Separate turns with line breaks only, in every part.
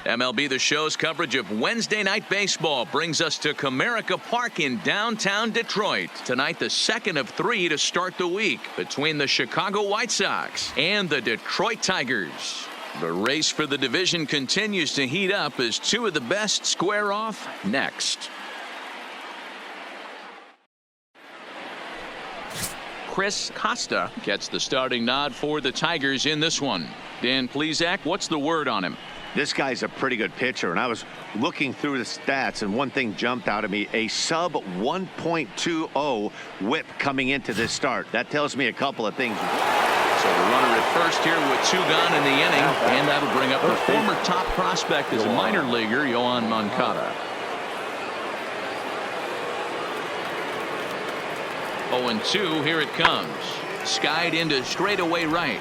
MLB The Show's coverage of Wednesday Night Baseball brings us to Comerica Park in downtown Detroit. Tonight, the second of 3 to start the week between the Chicago White Sox and the Detroit Tigers. The race for the division continues to heat up as 2 of the best square off next. Chris Costa gets the starting nod for the Tigers in this one. Dan Plesac, what's the word on him?
This guy's a pretty good pitcher, and I was looking through the stats, and one thing jumped out at me: a sub 1.20 whip coming into this start. That tells me a couple of things.
So the runner at first here with 2 gone in the inning, and that'll bring up the former top prospect as a minor leaguer, Yoan Moncada. 0-2, here it comes. Skied into straightaway right.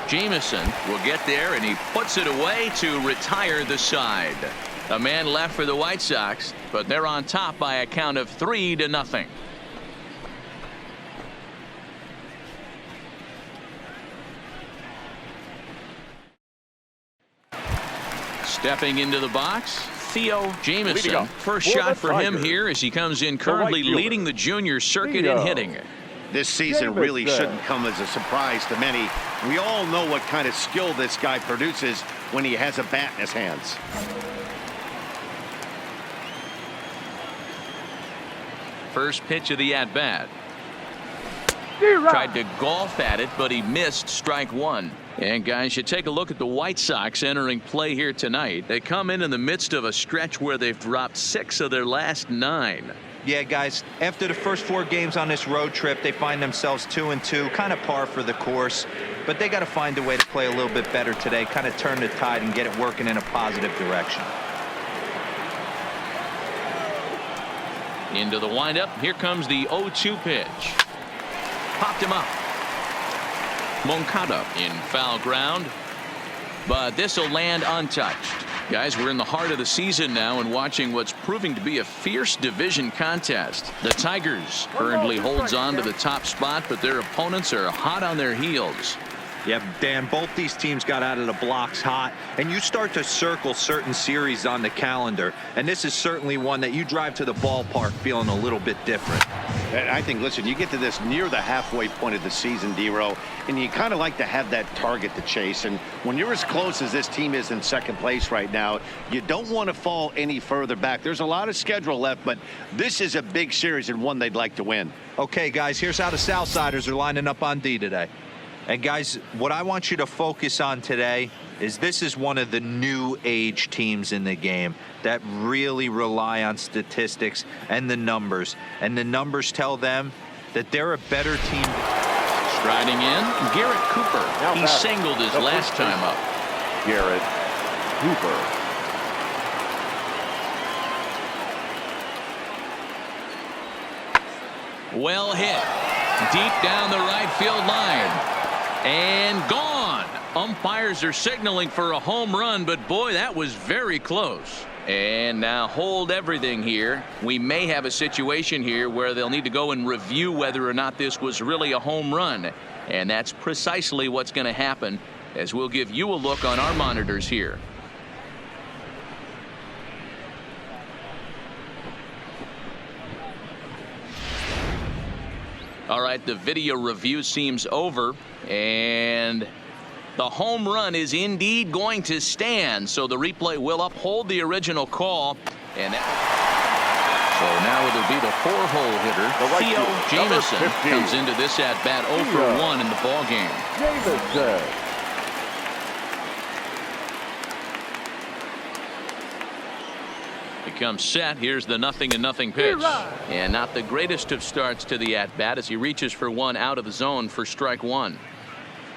Jameson will get there, and he puts it away to retire the side. A man left for the White Sox, but they're on top by a count of 3-0. Stepping into the box, Theo Jameson. First shot for him here as he comes in currently leading the junior circuit in hitting.
This season really shouldn't come as a surprise to many. We all know what kind of skill this guy produces when he has a bat in his hands.
First pitch of the at-bat. Tried to golf at it, but he missed strike 1. And guys, you take a look at the White Sox entering play here tonight. They come in the midst of a stretch where they've dropped 6 of their last 9.
Yeah, guys, after the first 4 games on this road trip, they find themselves 2-2, kind of par for the course. But they got to find a way to play a little bit better today, kind of turn the tide and get it working in a positive direction.
Into the windup. Here comes the 0-2 pitch. Popped him up. Moncada in foul ground, but this will land untouched. Guys, we're in the heart of the season now and watching what's proving to be a fierce division contest. The Tigers currently holds on to the top spot, but their opponents are hot on their heels.
Yeah, Dan, both these teams got out of the blocks hot, and you start to circle certain series on the calendar, and this is certainly one that you drive to the ballpark feeling a little bit different.
And I think, listen, you get to this near the halfway point of the season, D-Row, and you kind of like to have that target to chase. And when you're as close as this team is in second place right now, you don't want to fall any further back. There's a lot of schedule left, but this is a big series and one they'd like to win.
Okay, guys, here's how the Southsiders are lining up on D today. And guys, what I want you to focus on today is this is one of the new age teams in the game that really rely on statistics and the numbers. And the numbers tell them that they're a better team.
Striding in, Garrett Cooper. He singled his last time up.
Garrett Cooper.
Well hit. Deep down the right field line. And gone. Umpires are signaling for a home run, but boy, that was very close. And now hold everything here. We may have a situation here where they'll need to go and review whether or not this was really a home run. And that's precisely what's going to happen, as we'll give you a look on our monitors here. All right, the video review seems over, and the home run is indeed going to stand. So the replay will uphold the original call. And so now it'll be the 4-hole hitter, Theo Jameson, comes into this at-bat 0 for 1 in the ball game.
Jameson.
Becomes set. Here's the 0-0 pitch. And not the greatest of starts to the at-bat as he reaches for 1 out of the zone for strike 1.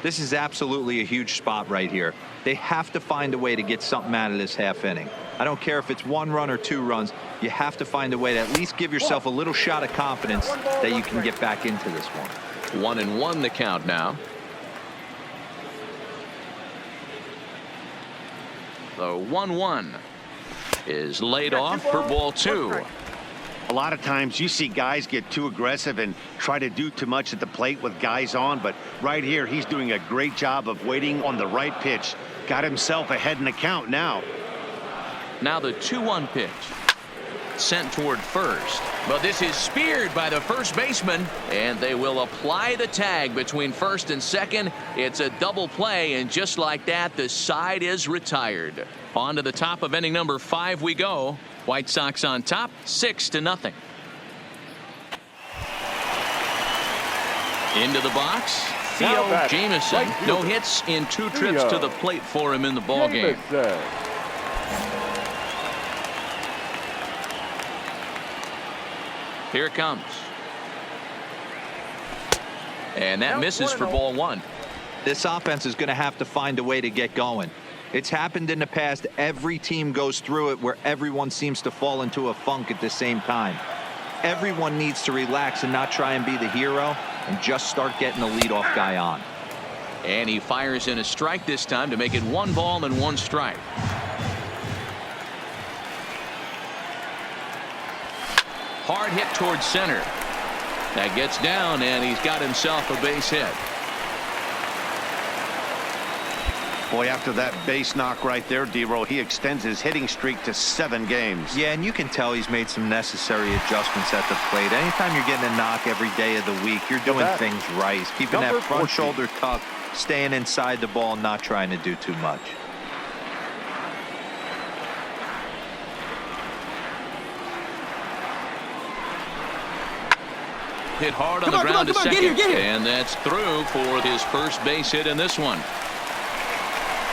This is absolutely a huge spot right here. They have to find a way to get something out of this half inning. I don't care if it's 1 run or 2 runs. You have to find a way to at least give yourself a little shot of confidence that you can get back into this one.
1-1 the count now. The 1-1 is laid off for ball 2.
A lot of times you see guys get too aggressive and try to do too much at the plate with guys on, but right here he's doing a great job of waiting on the right pitch. Got himself ahead in the count now.
Now the 2-1 pitch. Sent toward first, but this is speared by the first baseman, and they will apply the tag between first and second. It's a double play, and just like that, the side is retired. On to the top of inning number 5 we go. White Sox on top, 6-0. Into the box, Theo Jamison. No hits in 2 trips to the plate for him in the ball game. Here it comes. And that misses for ball 1.
This offense is going to have to find a way to get going. It's happened in the past. Every team goes through it where everyone seems to fall into a funk at the same time. Everyone needs to relax and not try and be the hero and just start getting the leadoff guy on.
And he fires in a strike this time to make it 1 ball and 1 strike. Hard hit towards center. That gets down, and he's got himself a base hit.
Boy, after that base knock right there, D-Roll, he extends his hitting streak to 7 games.
Yeah, and you can tell he's made some necessary adjustments at the plate. Anytime you're getting a knock every day of the week, you're doing things right. He's keeping that front shoulder tucked, staying inside the ball, not trying to do too much.
Hit hard on the ground to second, and that's through for his first base hit in this one.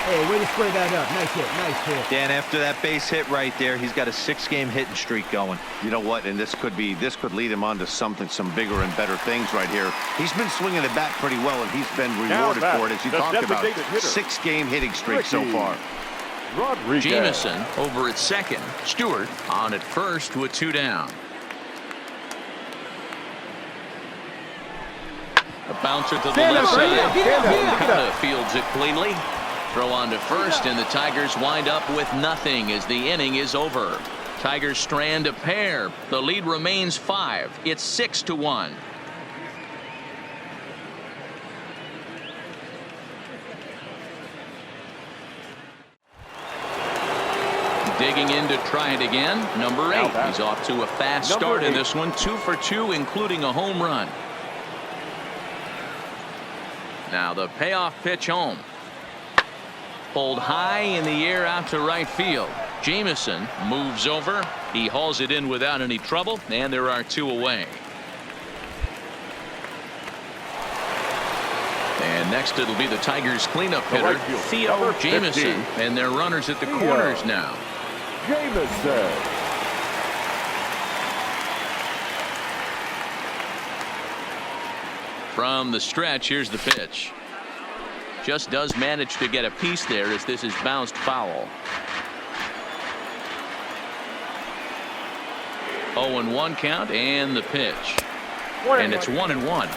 Hey, way to square that up. Nice hit, nice hit.
Dan, after that base hit right there, he's got a 6-game hitting streak going.
You know what? And this could lead him on to some bigger and better things right here. He's been swinging the bat pretty well, and he's been rewarded for it, as you talked about. 6-game hitting streak so far.
Jamison over at second. Stewart on at first with 2 down. A bouncer to the left side. Kind of fields it cleanly. Throw on to first, and the Tigers wind up with nothing as the inning is over. Tigers strand a pair. The lead remains 5. It's 6-1. Digging in to try it again. Number 8. He's off to a fast start in this one. 2 for 2, including a home run. Now the payoff pitch home. Pulled high in the air out to right field. Jamison moves over. He hauls it in without any trouble, and there are 2 away. And next it'll be the Tigers cleanup hitter, Theo Jamison, and their runners at the corners now.
Jamison.
From the stretch, here's the pitch. Just does manage to get a piece there as this is bounced foul. 0-1 count, and the pitch. And it's 1-1.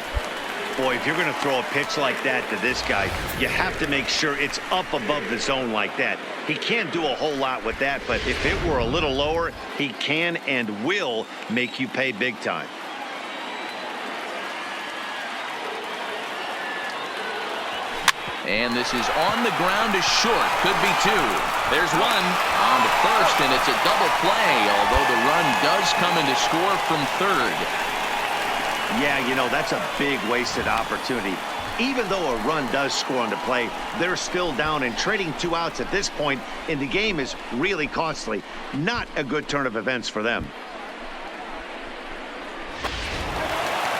Boy, if you're going to throw a pitch like that to this guy, you have to make sure it's up above the zone like that. He can't do a whole lot with that, but if it were a little lower, he can and will make you pay big time.
And this is on the ground to short. Could be 2. There's 1 on to first, and it's a double play, although the run does come in to score from third.
Yeah, you know, that's a big wasted opportunity. Even though a run does score on the play, they're still down, and trading 2 outs at this point in the game is really costly. Not a good turn of events for them.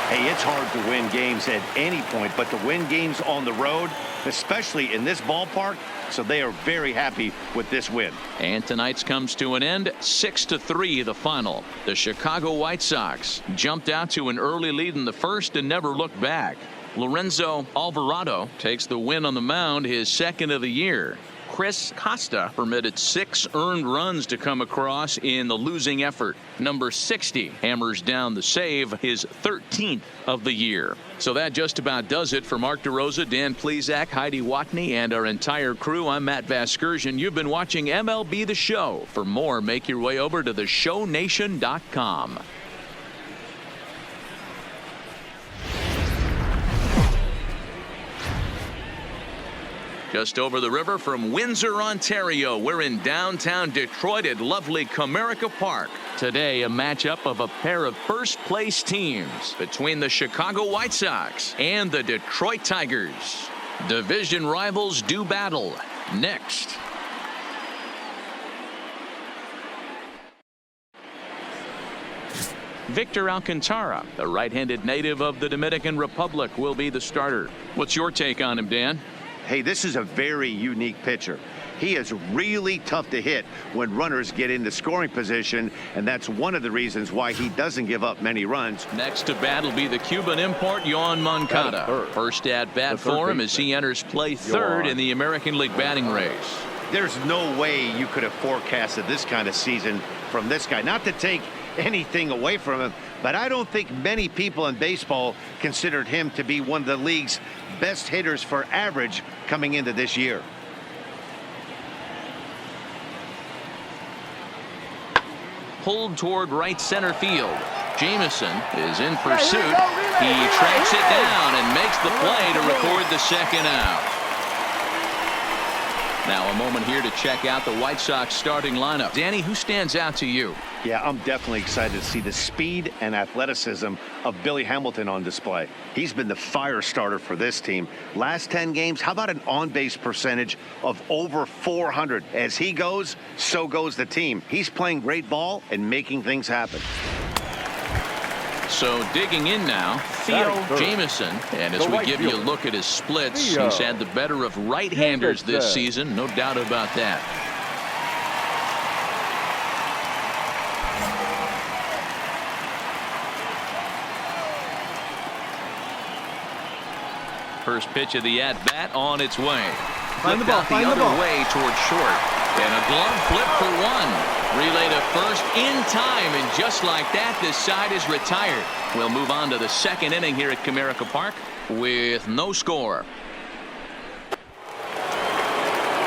Hey, it's hard to win games at any point, but to win games on the road, especially in this ballpark, so they are very happy with this win.
And tonight's comes to an end. 6-3 the final. The Chicago White Sox jumped out to an early lead in the first and never looked back. Lorenzo Alvarado takes the win on the mound, his 2nd of the year. Chris Costa permitted 6 earned runs to come across in the losing effort. Number 60 hammers down the save, his 13th of the year. So that just about does it for Mark DeRosa, Dan Plesac, Heidi Watney, and our entire crew. I'm Matt Vasgersian. You've been watching MLB The Show. For more, make your way over to theshownation.com. Just over the river from Windsor, Ontario, we're in downtown Detroit at lovely Comerica Park. Today, a matchup of a pair of first-place teams between the Chicago White Sox and the Detroit Tigers. Division rivals do battle. Next. Victor Alcantara, the right-handed native of the Dominican Republic, will be the starter. What's your take on him, Dan?
Hey, this is a very unique pitcher. He is really tough to hit when runners get into scoring position, and that's one of the reasons why he doesn't give up many runs.
Next to bat will be the Cuban import, Yoan Moncada. First at bat for him as he enters play third in the American League batting race.
There's no way you could have forecasted this kind of season from this guy. Not to take anything away from him, but I don't think many people in baseball considered him to be one of the league's best hitters for average coming into this year.
Pulled toward right center field. Jamison is in pursuit. He tracks it down and makes the play to record the second out. Now a moment here to check out the White Sox starting lineup. Danny, who stands out to you?
Yeah, I'm definitely excited to see the speed and athleticism of Billy Hamilton on display. He's been the fire starter for this team. Last 10 games, how about an on-base percentage of over 400? As he goes, so goes the team. He's playing great ball and making things happen.
So digging in now, Theo Jamison. And as we give you a look at his splits, he's had the better of right-handers this season. No doubt about that. First pitch of the at-bat on its way.
Find the ball,
Flipped out the other way toward short. And a glove flip for one. Relay to first in time, and just like that, this side is retired. We'll move on to the second inning here at Comerica Park with no score.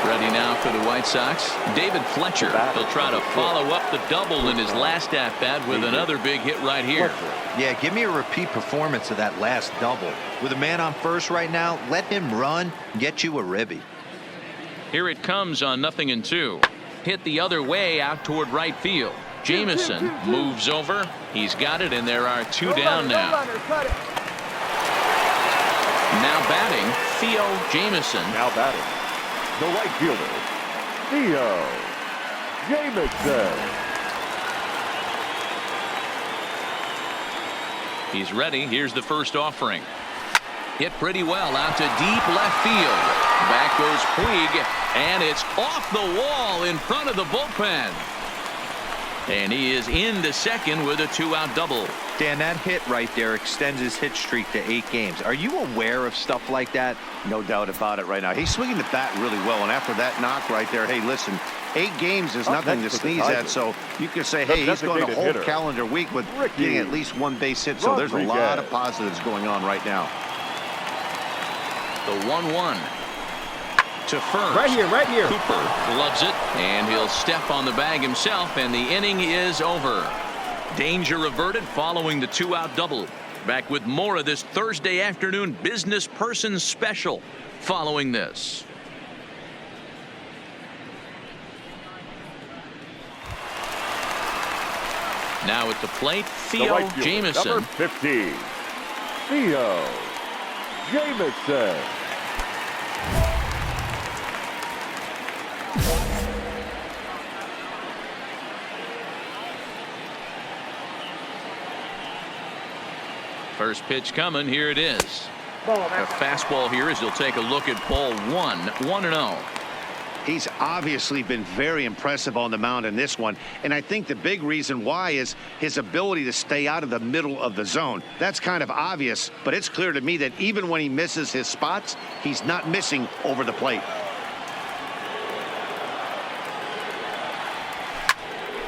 Ready now for the White Sox, David Fletcher. He'll try to follow up the double in his last at-bat with another big hit right here.
Yeah, give me a repeat performance of that last double. With a man on first right now, let him run, get you a ribby.
Here it comes on 0-2. Hit the other way out toward right field. Jamison moves over. He's got it, and there are two down now. Now batting, Theo Jamison.
Now batting, the right fielder, Theo Jamison.
He's ready. Here's the first offering. Hit pretty well out to deep left field. Back goes Puig, and it's off the wall in front of the bullpen. And he is into second with a two-out double.
Dan, that hit right there extends his hit streak to 8 games. Are you aware of stuff like that?
No doubt about it right now. He's swinging the bat really well, and after that knock right there, hey, listen, 8 games is nothing to sneeze at, so you can say, hey, he's going a whole calendar week with getting at least one base hit, so there's a lot of positives going on right now.
The 1-1 to first.
Right here.
Cooper gloves it, and he'll step on the bag himself, and the inning is over. Danger averted following the two-out double. Back with more of this Thursday afternoon business person special following this. Now at the plate, Theo Jamison.
Number 15, Theo Jamison.
First pitch coming. Here it is. A fastball here as he'll take a look at ball 1. 1-0.
He's obviously been very impressive on the mound in this one, and I think the big reason why is his ability to stay out of the middle of the zone. That's kind of obvious, but it's clear to me that even when he misses his spots, he's not missing over the plate.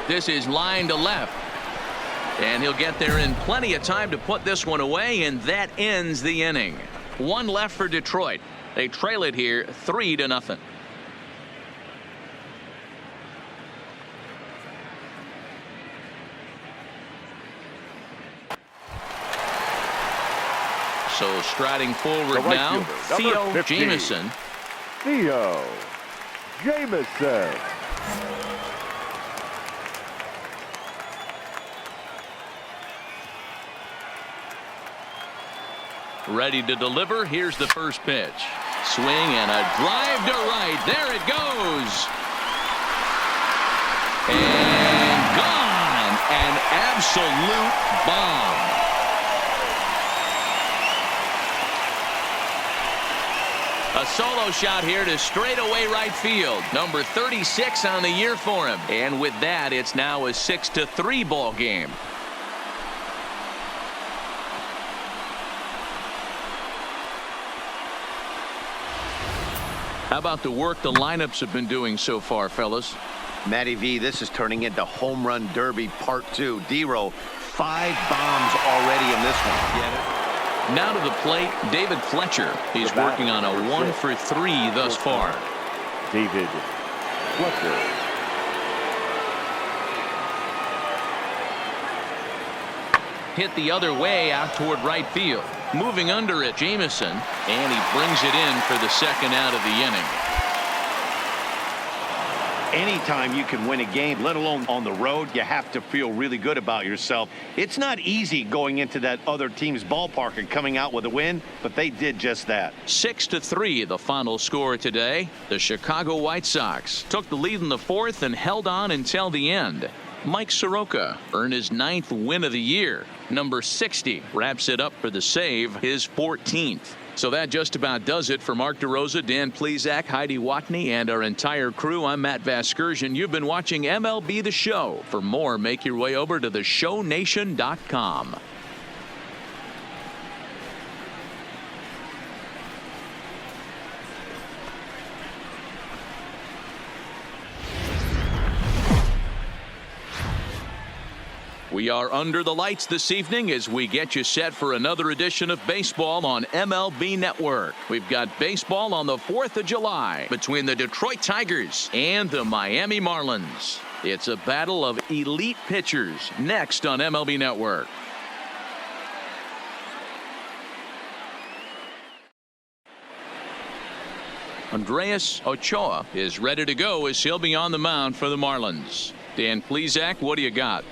This is line to left, and he'll get there in plenty of time to put this one away, and that ends the inning. 1 left for Detroit. They trail it here 3-0. So striding forward now, Theo Jamison.
Theo Jamison.
Ready to deliver. Here's the first pitch. Swing and a drive to right. There it goes. And gone. An absolute bomb. A solo shot here to straightaway right field. Number 36 on the year for him. And with that, it's now a 6-3 ball game. How about the work the lineups have been doing so far, fellas?
Matty V, this is turning into Home Run Derby Part 2. D-Row, 5 bombs already in this one.
Get it? Now to the plate, David Fletcher. He's working on a 1-for-3 thus far.
David Fletcher.
Hit the other way out toward right field. Moving under it, Jamison, and he brings it in for the second out of the inning.
Anytime you can win a game, let alone on the road, you have to feel really good about yourself. It's not easy going into that other team's ballpark and coming out with a win, but they did just that.
6-3 the final score today. The Chicago White Sox took the lead in the fourth and held on until the end. Mike Soroka earned his 9th win of the year. Number 60 wraps it up for the save, his 14th. So that just about does it for Mark DeRosa, Dan Plesac, Heidi Watney, and our entire crew. I'm Matt Vasgersian. You've been watching MLB The Show. For more, make your way over to theshownation.com. We are under the lights this evening as we get you set for another edition of baseball on MLB Network. We've got baseball on the 4th of July between the Detroit Tigers and the Miami Marlins. It's a battle of elite pitchers next on MLB Network. Andres Ochoa is ready to go as he'll be on the mound for the Marlins. Dan Plesac, what do you got?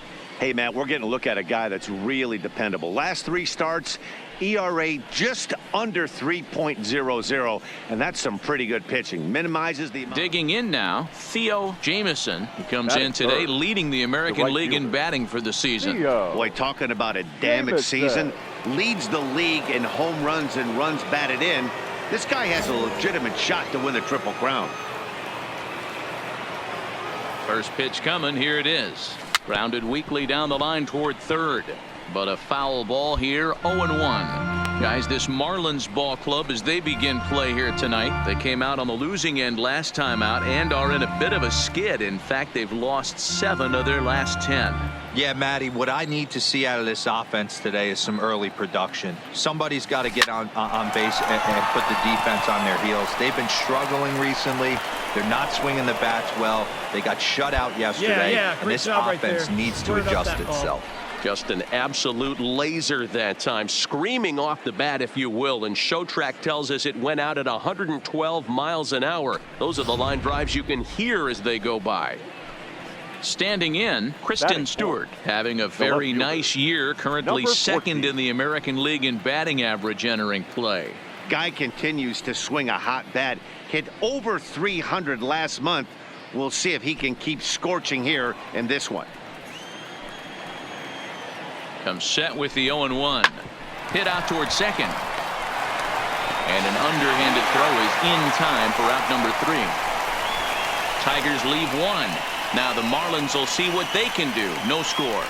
Hey, Matt, we're getting a look at a guy that's really dependable. Last 3 starts, ERA just under 3.00, and that's some pretty good pitching. Minimizes the amount.
Digging in now, Theo Jamison. He comes in today leading the American League in batting for the season.
Boy, talking about a damaged season. Leads the league in home runs and runs batted in. This guy has a legitimate shot to win the Triple Crown.
First pitch coming. Here it is. Grounded weakly down the line toward third. But a foul ball here, 0-1. Guys, this Marlins ball club, as they begin play here tonight, they came out on the losing end last time out and are in a bit of a skid. In fact, they've lost 7 of their last 10.
Yeah, Matty, what I need to see out of this offense today is some early production. Somebody's got to get on base and put the defense on their heels. They've been struggling recently. They're not swinging the bats well. They got shut out yesterday. And this offense needs to adjust itself.
Just an absolute laser that time, screaming off the bat, if you will. And Showtrack tells us it went out at 112 miles an hour. Those are the line drives you can hear as they go by. Standing in, Kristen Stewart, having a very nice year, currently second in the American League in batting average entering play.
Guy continues to swing a hot bat. Hit over 300 last month. We'll see if he can keep scorching here in this one.
Comes set with the 0-1. Hit out toward second. And an underhanded throw is in time for out number 3. Tigers leave 1. Now the Marlins will see what they can do. No score.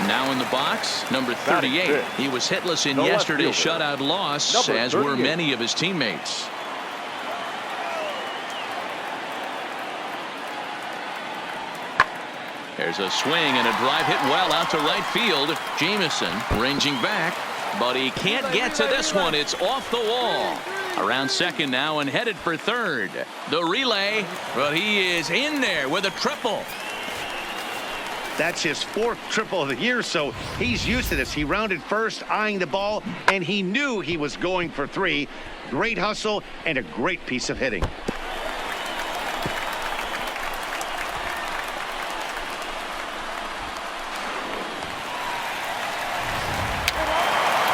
Now in the box, number 38. He was hitless in yesterday's shutout loss, as were many of his teammates. There's a swing and a drive hit well out to right field. Jamison ranging back, but he can't get to this one. It's off the wall. Around second now and headed for third. The relay, but he is in there with a triple.
That's his 4th triple of the year, so he's used to this. He rounded first, eyeing the ball, and he knew he was going for 3. Great hustle and a great piece of hitting.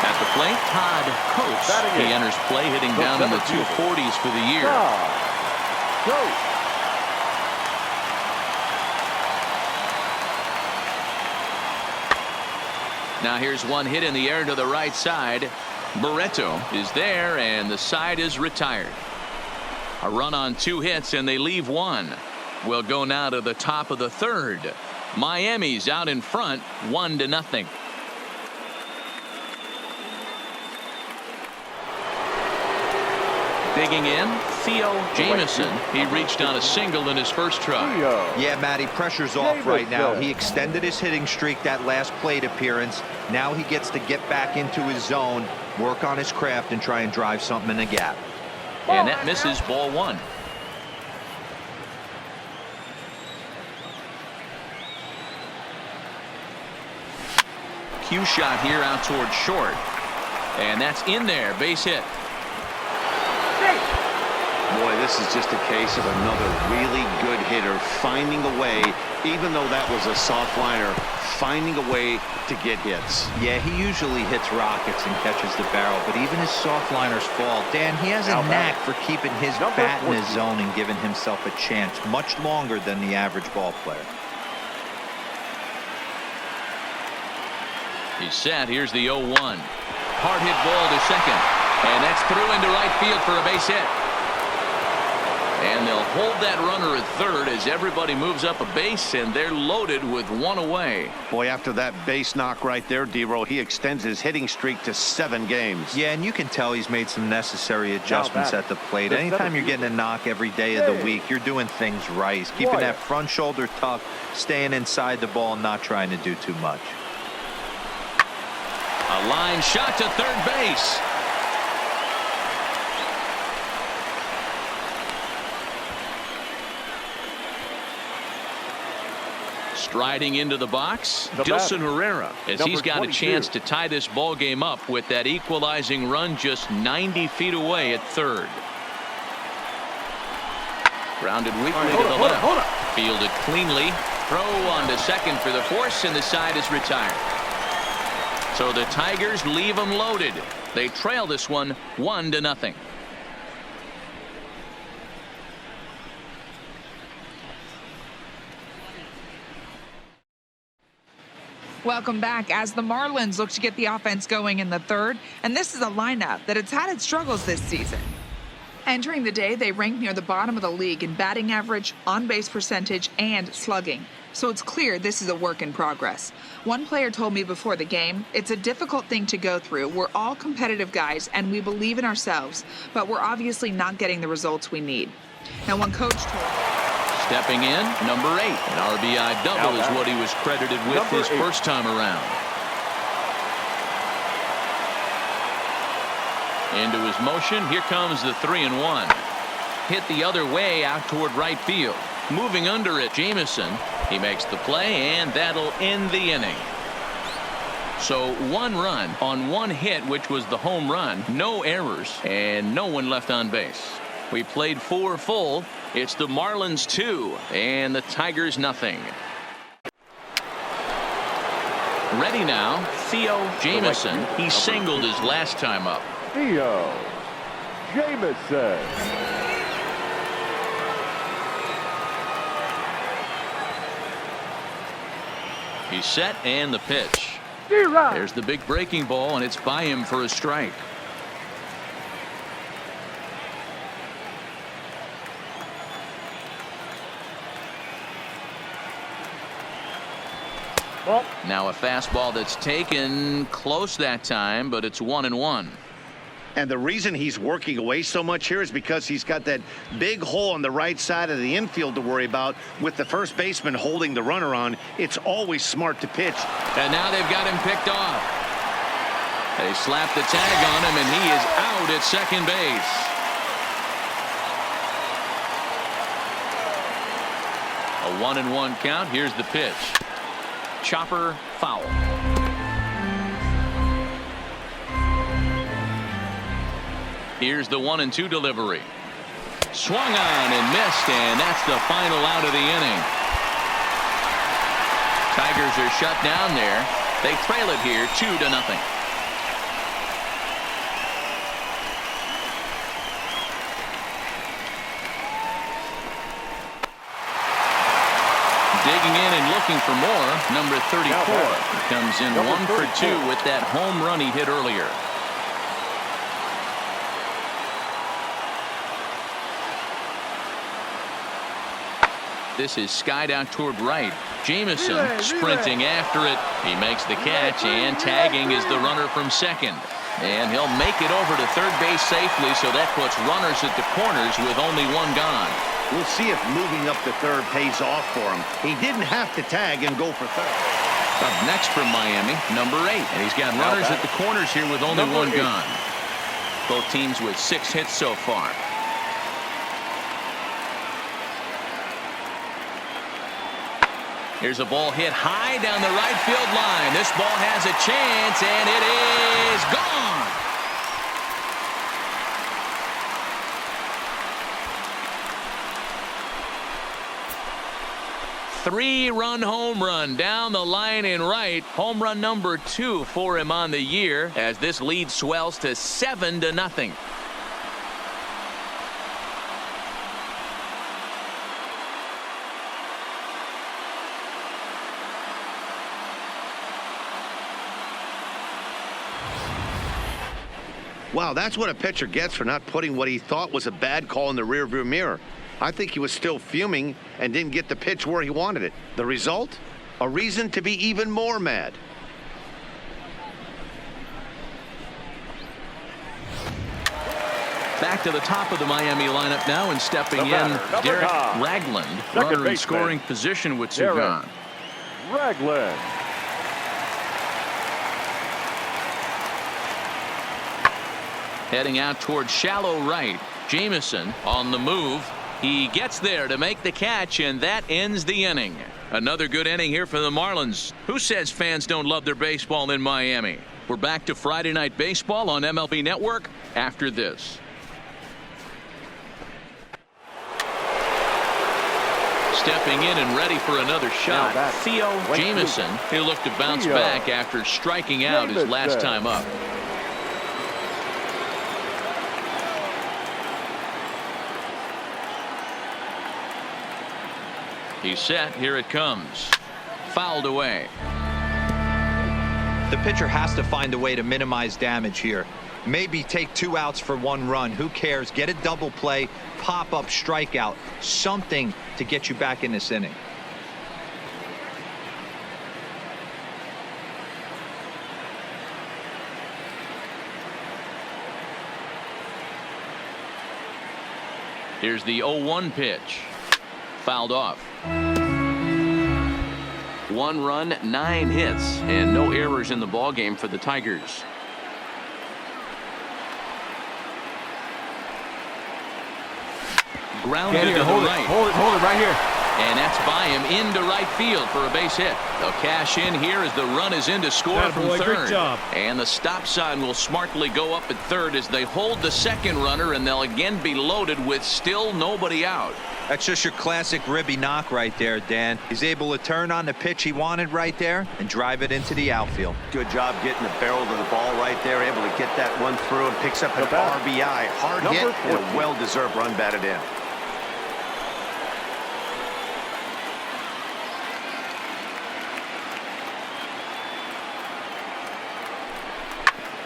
At the plate, Todd Coates. He enters play hitting down in the 240s for the year. Now here's one hit in the air to the right side. Barreto is there, and the side is retired. A run on 2 hits, and they leave 1. We'll go now to the top of the 3rd. Miami's out in front, 1-0. Digging in, Theo Jamieson. He reached on a single in his first try.
Yeah, Matty, pressure's off right now. He extended his hitting streak that last plate appearance. Now he gets to get back into his zone, work on his craft, and try and drive something in the gap.
And that misses, ball 1. Cue shot here out towards short. And that's in there, base hit.
Boy, this is just a case of another really good hitter finding a way, even though that was a soft liner, finding a way to get hits.
Yeah, he usually hits rockets and catches the barrel, but even his soft liners fall. Dan, he has a knack for keeping his bat in his zone and giving himself a chance much longer than the average ball player.
He's set. Here's the 0-1. Hard hit ball to second. And that's through into right field for a base hit. And they'll hold that runner at third as everybody moves up a base, and they're loaded with 1 away.
Boy, after that base knock right there, D-Row, he extends his hitting streak to 7 games.
Yeah, and you can tell he's made some necessary adjustments at the plate. Anytime you're getting a knock every day of the week, you're doing things right. He's keeping that front shoulder tucked, staying inside the ball, and not trying to do too much.
A line shot to third base. Striding into the box, Dilson Herrera, as he's got a chance to tie this ball game up with that equalizing run just 90 feet away at third. Grounded weakly to the left. Fielded cleanly. Throw on to second for the force, and the side is retired. So the Tigers leave them loaded. They trail this one 1-0.
Welcome back as the Marlins look to get the offense going in the 3rd, and this is a lineup that has had its struggles this season. Entering the day, they rank near the bottom of the league in batting average, on-base percentage, and slugging. So it's clear this is a work in progress. One player told me before the game, it's a difficult thing to go through. We're all competitive guys, and we believe in ourselves, but we're obviously not getting the results we need. Now, one coach told me,
stepping in, number 8. An RBI double is what he was credited with his first time around. Into his motion. Here comes the 3-1. Hit the other way out toward right field. Moving under it, Jamieson. He makes the play, and that'll end the inning. So 1 run on 1 hit, which was the home run. No errors, and no one left on base. We played 4 full. It's the Marlins 2 and the Tigers nothing. Ready now, Theo Jamieson. He singled his last time up.
Theo Jamieson.
He's set, and the pitch. There's the big breaking ball, and it's by him for a strike. Now a fastball that's taken close that time, but it's 1-1.
And the reason he's working away so much here is because he's got that big hole on the right side of the infield to worry about. With the first baseman holding the runner on, it's always smart to pitch.
And now they've got him picked off. They slap the tag on him, and he is out at second base. A 1-1 count. Here's the pitch. Chopper foul. Here's the 1-2 delivery. Swung on and missed, and that's the final out of the inning. Tigers are shut down there. They trail it here 2-0. Digging in and looking for more, number 34 comes in 1 for 2 with that home run he hit earlier. This is skied out toward right. Jamison sprinting after it. He makes the catch, and tagging is the runner from second. And he'll make it over to third base safely, so that puts runners at the corners with only one gone.
We'll see if moving up to third pays off for him. He didn't have to tag and go for third.
Up next from Miami, number 8. And he's got runners at the corners here with only one gone. Both teams with 6 hits so far. Here's a ball hit high down the right field line. This ball has a chance, and it is gone. Three-run home run down the line in right. Home run number 2 for him on the year as this lead swells to 7-0.
Wow, that's what a pitcher gets for not putting what he thought was a bad call in the rearview mirror. I think he was still fuming and didn't get the pitch where he wanted it. The result? A reason to be even more mad.
Back to the top of the Miami lineup now, and stepping in, Derek Ragland, runner in scoring position with two gone.
Ragland.
Heading out toward shallow right. Jamison on the move. He gets there to make the catch, and that ends the inning. Another good inning here for the Marlins. Who says fans don't love their baseball in Miami? We're back to Friday Night Baseball on MLB Network after this. Stepping in and ready for another shot, Theo Jamison. He'll look to bounce back after striking out his last time up. He's set. Here it comes. Fouled away.
The pitcher has to find a way to minimize damage here. Maybe take 2 outs for 1 run. Who cares? Get a double play, pop up, strikeout, something to get you back in this inning.
Here's the 0-1 pitch. Fouled off. 1 run, 9 hits, and no errors in the ballgame for the Tigers. Grounded to the right.
Hold it right here.
And that's by him into right field for a base hit. They'll cash in here as the run is in to score from third.
Great job.
And the stop sign will smartly go up at third as they hold the second runner, and they'll again be loaded with still nobody out.
That's just your classic ribby knock right there, Dan. He's able to turn on the pitch he wanted right there and drive it into the outfield.
Good job getting the barrel to the ball right there, able to get that one through and picks up an RBI. Hard hit and a well-deserved run batted in.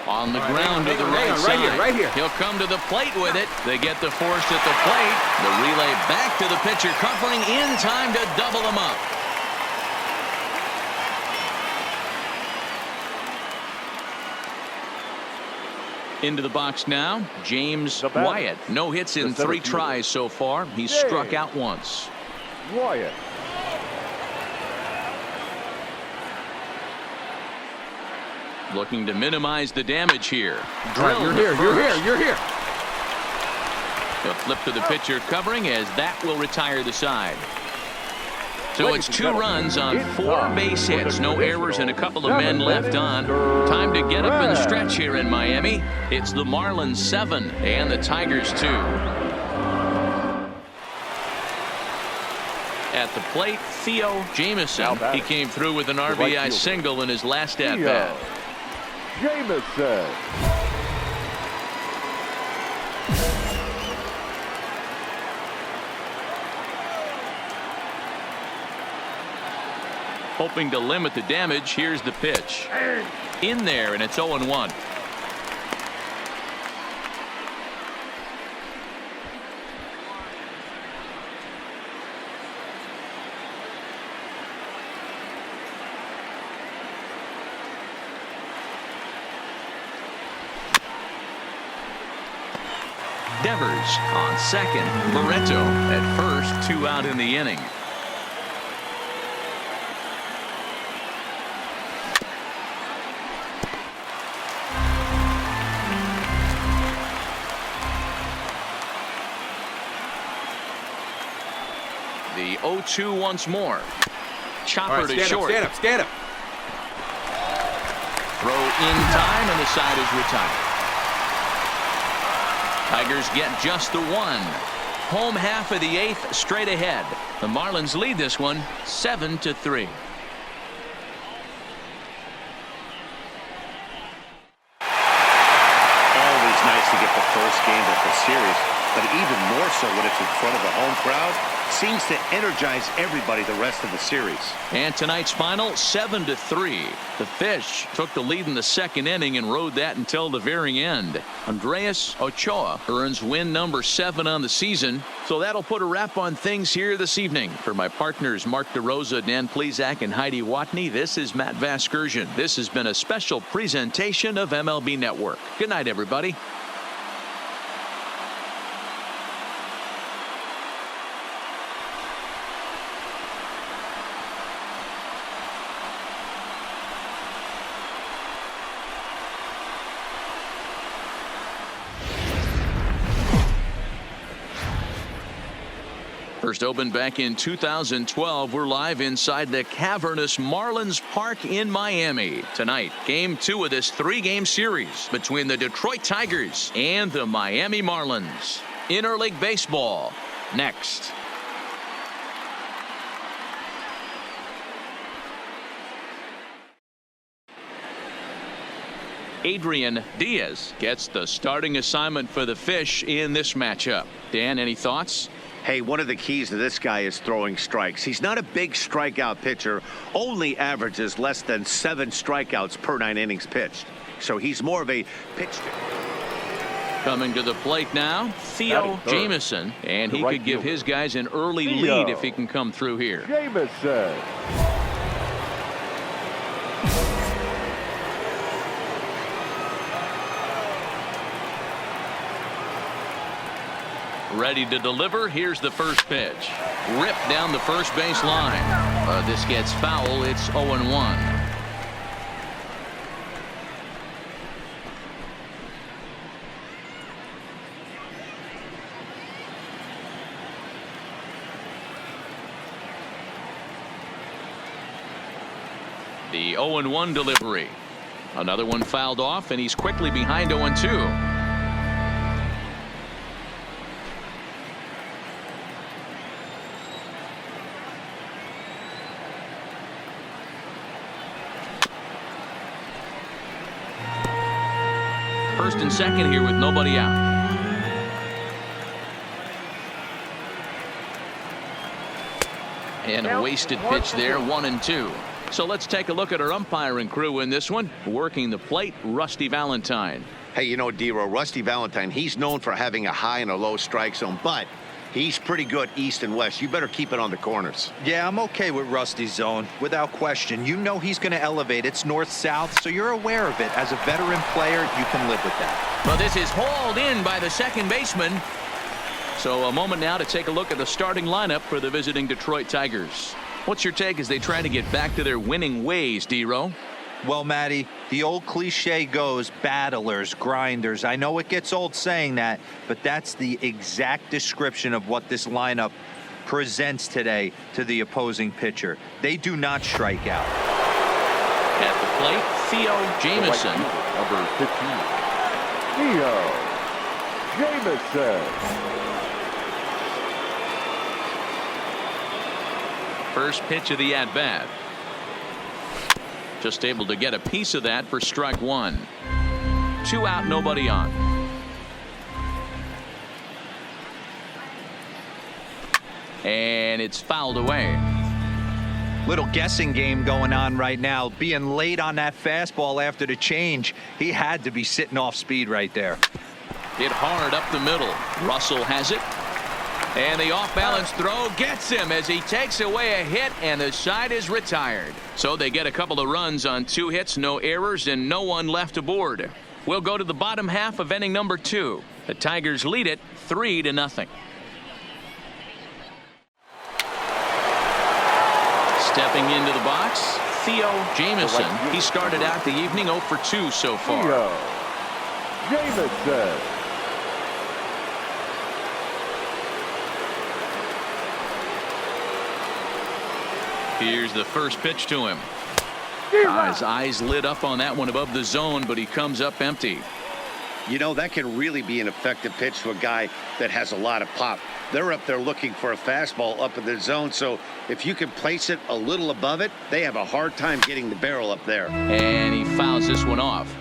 On the ground to the right side.
Right here.
He'll come to the plate with it. They get the force at the plate. The relay back to the pitcher, covering in time to double them up. Into the box now, James Wyatt. No hits in 3 tries so far. He's struck out once.
Wyatt.
Looking to minimize the damage here.
Right, you're here.
He'll flip to the pitcher covering as that will retire the side. So it's 2 runs on 4 base hits. No errors and a couple of men left on. Time to get up and stretch here in Miami. It's the Marlins 7 and the Tigers 2. At the plate, Theo Jamison. He came through with an RBI single in his last at-bat.
Jamison.
Hoping to limit the damage. Here's the pitch. In there, and it's 0-1. Devers on second. Barreto at first. 2 out in the inning. The 0-2 once more. Chopper to short.
Stand up.
Throw in time, and the side is retired. Tigers get just the 1. Home half of the 8th, straight ahead. The Marlins lead this one 7-3.
Always nice to get the first game of the series, but even more so when it's in front of the home crowd. Seems to energize everybody the rest of the series.
And tonight's final 7-3. The Fish took the lead in the 2nd inning and rode that until the very end. Andres Ochoa earns win number 7 on the season. So that'll put a wrap on things here this evening. For my partners Mark DeRosa, Dan Plesac, and Heidi Watney, this is Matt Vasgersian. This has been a special presentation of MLB Network. Good night, everybody. First opened back in 2012. We're live inside the cavernous Marlins Park in Miami. Tonight, game 2 of this 3-game series between the Detroit Tigers and the Miami Marlins. Interleague baseball next. Adrian Diaz gets the starting assignment for the Fish in this matchup. Dan, any thoughts?
Hey, one of the keys to this guy is throwing strikes. He's not a big strikeout pitcher, only averages less than 7 strikeouts per 9 innings pitched. So he's more of a pitch.
Coming to the plate now, Theo Jamison, and he could give his guys an early lead if he can come through here.
Jamison.
Ready to deliver. Here's the first pitch. Ripped down the first base line. This gets foul. It's 0-1. The 0-1 delivery. Another one fouled off, and he's quickly behind 0-2. First and second here with nobody out. And a wasted pitch there, 1-2. So let's take a look at our umpiring crew in this one. Working the plate, Rusty Valentine.
Hey, you know, D-Row, Rusty Valentine, he's known for having a high and a low strike zone, but he's pretty good east and west. You better keep it on the corners.
Yeah, I'm okay with Rusty's zone, without question. You know he's going to elevate. It's north-south, so you're aware of it. As a veteran player, you can live with that.
Well, this is hauled in by the second baseman. So a moment now to take a look at the starting lineup for the visiting Detroit Tigers. What's your take as they try to get back to their winning ways, D-Row?
Well, Matty, the old cliche goes, battlers, grinders. I know it gets old saying that, but that's the exact description of what this lineup presents today to the opposing pitcher. They do not strike out.
At the plate, Theo Jamieson.
Number 15, Theo Jamieson.
First pitch of the at-bat. Just able to get a piece of that for strike one. 2 out, nobody on. And it's fouled away.
Little guessing game going on right now. Being late on that fastball after the change, he had to be sitting off speed right there.
Hit hard up the middle. Russell has it. And the off-balance throw gets him as he takes away a hit, and the side is retired. So they get a couple of runs on 2 hits, no errors, and no one left aboard. We'll go to the bottom half of inning number 2. The Tigers lead it 3-0. Stepping into the box, Theo Jamieson. He started out the evening 0 for 2 so far.
Theo Jamieson.
Here's the first pitch to him. His eyes lit up on that one above the zone, but he comes up empty.
You know, that can really be an effective pitch to a guy that has a lot of pop. They're up there looking for a fastball up in the zone, so if you can place it a little above it, they have a hard time getting the barrel up there.
And he fouls this one off.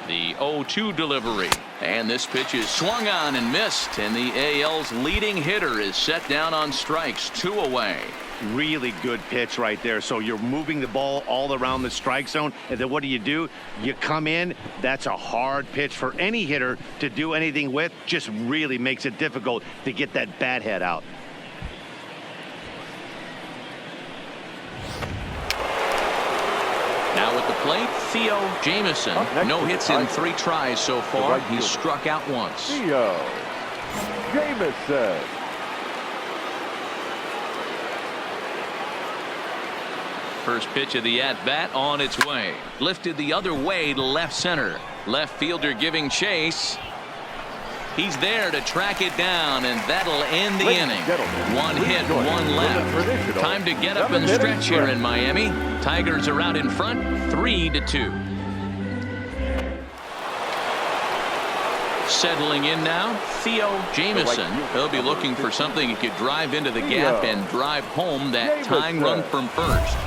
The 0-2 delivery. And this pitch is swung on and missed, and the AL's leading hitter is set down on strikes, 2 away.
Really good pitch right there. So you're moving the ball all around the strike zone, and then what do? You come in. That's a hard pitch for any hitter to do anything with. Just really makes it difficult to get that bat head out.
Now at the plate, Theo Jamieson. No hits in 3 tries so far. He's struck out once.
Theo Jamieson.
First pitch of the at-bat on its way. Lifted the other way to left center. Left fielder giving chase. He's there to track it down, and that'll end the inning. 1 hit, 1 left. Time to get up and stretch here in Miami. Tigers are out in front, 3-2. Settling in now, Theo Jamieson. He'll be looking for something he could drive into the gap and drive home that tying run from first.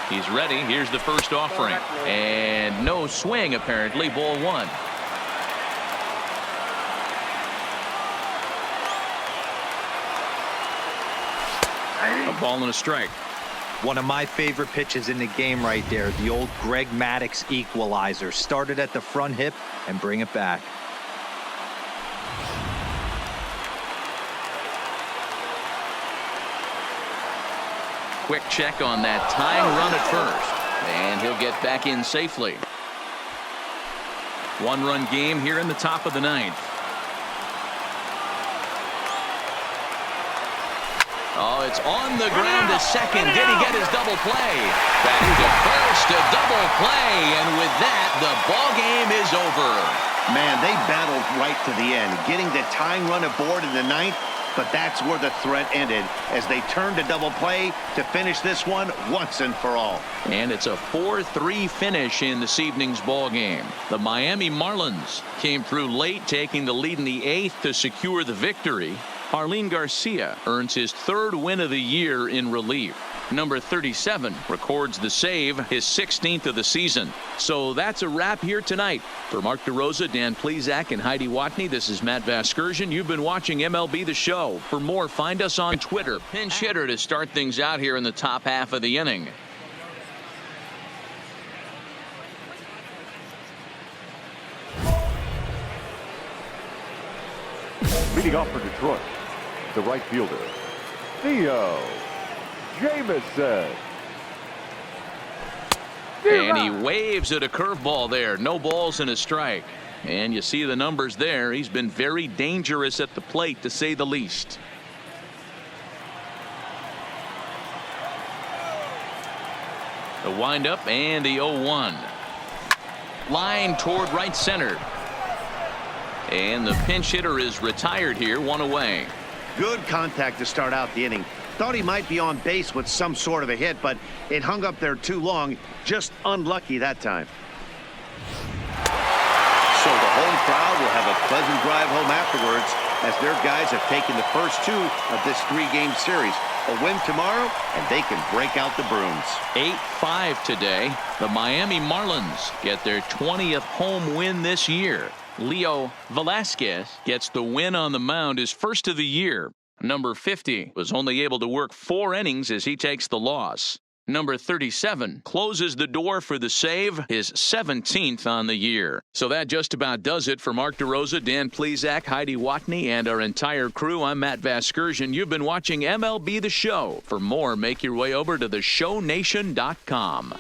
He's ready. Here's the first offering. And no swing, apparently. Ball 1. A ball and a strike.
One of my favorite pitches in the game right there. The old Greg Maddux equalizer. Started at the front hip and bring it back.
Quick check on that tying run at first. And he'll get back in safely. 1-run game here in the top of the 9th. Oh, it's on the ground to second. Did he get his double play? Back to first, a double play. And with that, the ball game is over.
Man, they battled right to the end, getting the tying run aboard in the 9th. But that's where the threat ended as they turned to double play to finish this one once and for all.
And it's a 4-3 finish in this evening's ball game. The Miami Marlins came through late, taking the lead in the 8th to secure the victory. Jarlin Garcia earns his 3rd win of the year in relief. Number 37 records the save, his 16th of the season. So that's a wrap here tonight. For Mark DeRosa, Dan Plesac, and Heidi Watney, this is Matt Vasgersian. You've been watching MLB The Show. For more, find us on Twitter. Pinch hitter to start things out here in the top half of the inning.
Leading off for Detroit, the right fielder, Theo Jamieson.
And he waves at a curveball there. No balls and a strike. And you see the numbers there. He's been very dangerous at the plate, to say the least. The windup and the 0-1. Line toward right center. And the pinch hitter is retired here, one away.
Good contact to start out the inning. Thought he might be on base with some sort of a hit, but it hung up there too long. Just unlucky that time. So the home crowd will have a pleasant drive home afterwards as their guys have taken the first 2 of this 3-game series. A win tomorrow, and they can break out the brooms.
8-5 today. The Miami Marlins get their 20th home win this year. Leo Velasquez gets the win on the mound, his first of the year. Number 50 was only able to work 4 innings as he takes the loss. Number 37 closes the door for the save, his 17th on the year. So that just about does it for Mark DeRosa, Dan Plesac, Heidi Watney, and our entire crew. I'm Matt Vasgersian. You've been watching MLB The Show. For more, make your way over to theshownation.com.